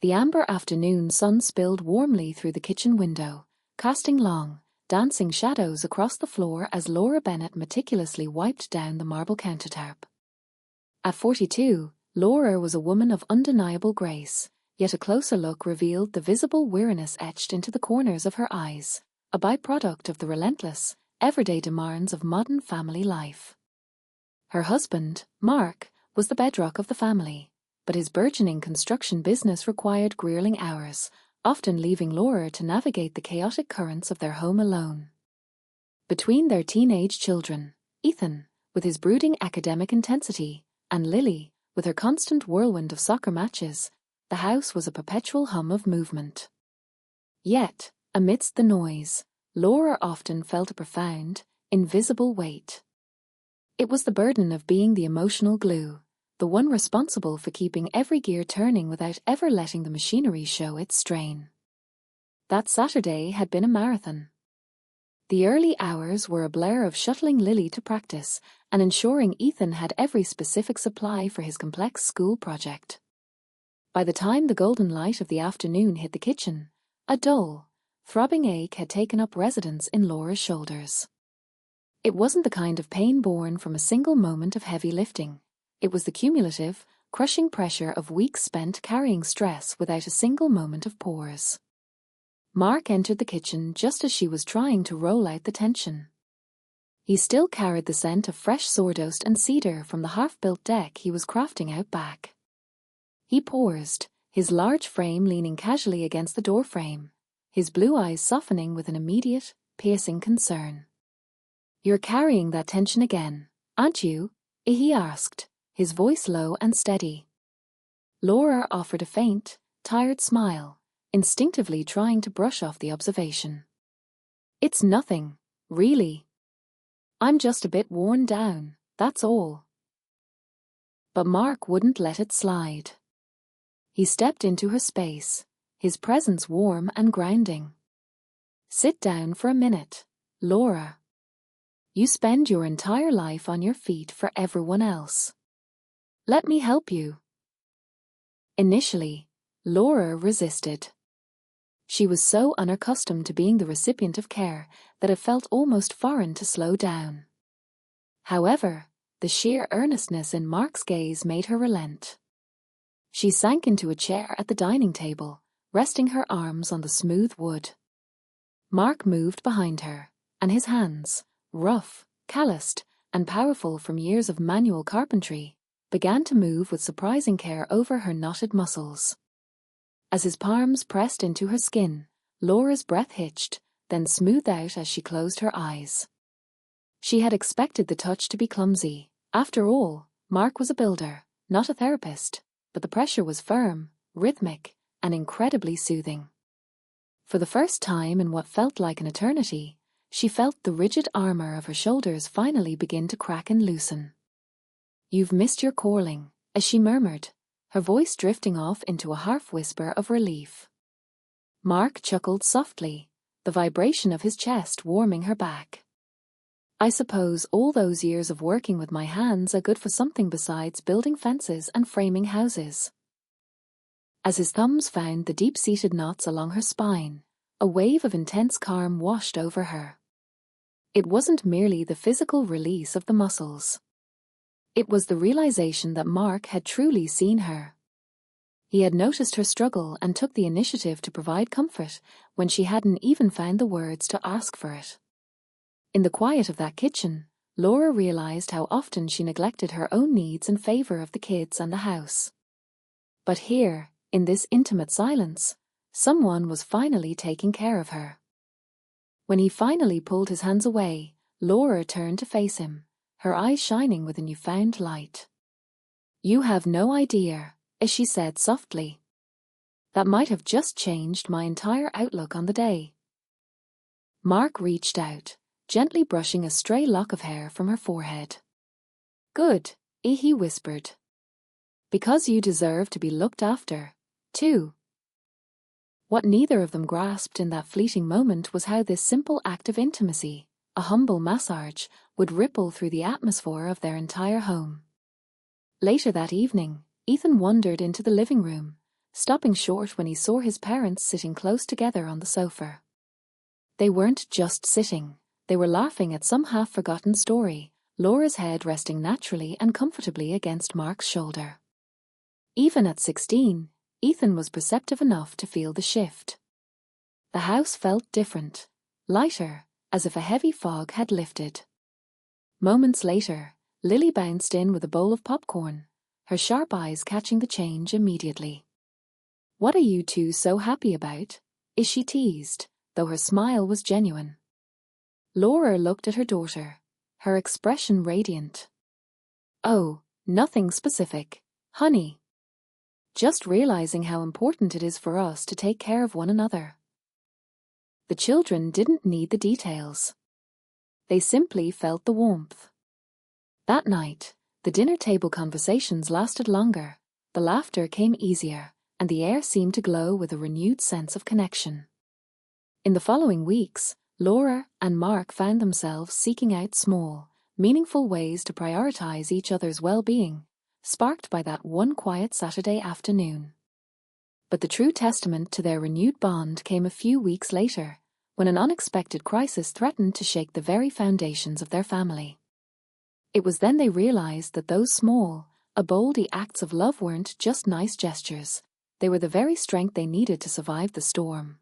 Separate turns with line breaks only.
The amber afternoon sun spilled warmly through the kitchen window, casting long, dancing shadows across the floor as Laura Bennett meticulously wiped down the marble countertop. At 42, Laura was a woman of undeniable grace, yet a closer look revealed the visible weariness etched into the corners of her eyes, a byproduct of the relentless, everyday demands of modern family life. Her husband, Mark, was the bedrock of the family, but his burgeoning construction business required grueling hours, often leaving Laura to navigate the chaotic currents of their home alone. Between their teenage children, Ethan, with his brooding academic intensity, and Lily, with her constant whirlwind of soccer matches, the house was a perpetual hum of movement. Yet, amidst the noise, Laura often felt a profound, invisible weight. It was the burden of being the emotional glue, the one responsible for keeping every gear turning without ever letting the machinery show its strain. That Saturday had been a marathon. The early hours were a blur of shuttling Lily to practice and ensuring Ethan had every specific supply for his complex school project. By the time the golden light of the afternoon hit the kitchen, a dull, throbbing ache had taken up residence in Laura's shoulders. It wasn't the kind of pain born from a single moment of heavy lifting. It was the cumulative, crushing pressure of weeks spent carrying stress without a single moment of pause. Mark entered the kitchen just as she was trying to roll out the tension. He still carried the scent of fresh sawdust and cedar from the half-built deck he was crafting out back. He paused, his large frame leaning casually against the doorframe, his blue eyes softening with an immediate, piercing concern. "You're carrying that tension again, aren't you?" he asked, his voice low and steady. Laura offered a faint, tired smile, instinctively trying to brush off the observation. "It's nothing, really. I'm just a bit worn down, that's all." But Mark wouldn't let it slide. He stepped into her space, his presence warm and grounding. "Sit down for a minute, Laura. You spend your entire life on your feet for everyone else. Let me help you." Initially, Laura resisted. She was so unaccustomed to being the recipient of care that it felt almost foreign to slow down. However, the sheer earnestness in Mark's gaze made her relent. She sank into a chair at the dining table, resting her arms on the smooth wood. Mark moved behind her, and his hands, rough, calloused, and powerful from years of manual carpentry, began to move with surprising care over her knotted muscles. As his palms pressed into her skin, Laura's breath hitched, then smoothed out as she closed her eyes. She had expected the touch to be clumsy. After all, Mark was a builder, not a therapist, but the pressure was firm, rhythmic, and incredibly soothing. For the first time in what felt like an eternity, she felt the rigid armor of her shoulders finally begin to crack and loosen. "You've missed your calling," as she murmured, her voice drifting off into a half-whisper of relief. Mark chuckled softly, the vibration of his chest warming her back. "I suppose all those years of working with my hands are good for something besides building fences and framing houses." As his thumbs found the deep-seated knots along her spine, a wave of intense calm washed over her. It wasn't merely the physical release of the muscles. It was the realization that Mark had truly seen her. He had noticed her struggle and took the initiative to provide comfort when she hadn't even found the words to ask for it. In the quiet of that kitchen, Laura realized how often she neglected her own needs in favor of the kids and the house. But here, in this intimate silence, someone was finally taking care of her. When he finally pulled his hands away, Laura turned to face him, her eyes shining with a newfound light. "You have no idea," as she said softly. "That might have just changed my entire outlook on the day." Mark reached out, gently brushing a stray lock of hair from her forehead. "Good," he whispered. "Because you deserve to be looked after, too." What neither of them grasped in that fleeting moment was how this simple act of intimacy, a humble massage, would ripple through the atmosphere of their entire home. Later that evening, Ethan wandered into the living room, stopping short when he saw his parents sitting close together on the sofa. They weren't just sitting, they were laughing at some half-forgotten story, Laura's head resting naturally and comfortably against Mark's shoulder. Even at 16, Ethan was perceptive enough to feel the shift. The house felt different, lighter, as if a heavy fog had lifted. Moments later, Lily bounced in with a bowl of popcorn, her sharp eyes catching the change immediately. "What are you two so happy about?" she teased, though her smile was genuine. Laura looked at her daughter, her expression radiant. "Oh, nothing specific, honey. Just realizing how important it is for us to take care of one another." The children didn't need the details. They simply felt the warmth. That night, the dinner table conversations lasted longer, the laughter came easier, and the air seemed to glow with a renewed sense of connection. In the following weeks, Laura and Mark found themselves seeking out small, meaningful ways to prioritize each other's well-being, sparked by that one quiet Saturday afternoon. But the true testament to their renewed bond came a few weeks later, when an unexpected crisis threatened to shake the very foundations of their family. It was then they realized that those small, bold acts of love weren't just nice gestures, they were the very strength they needed to survive the storm.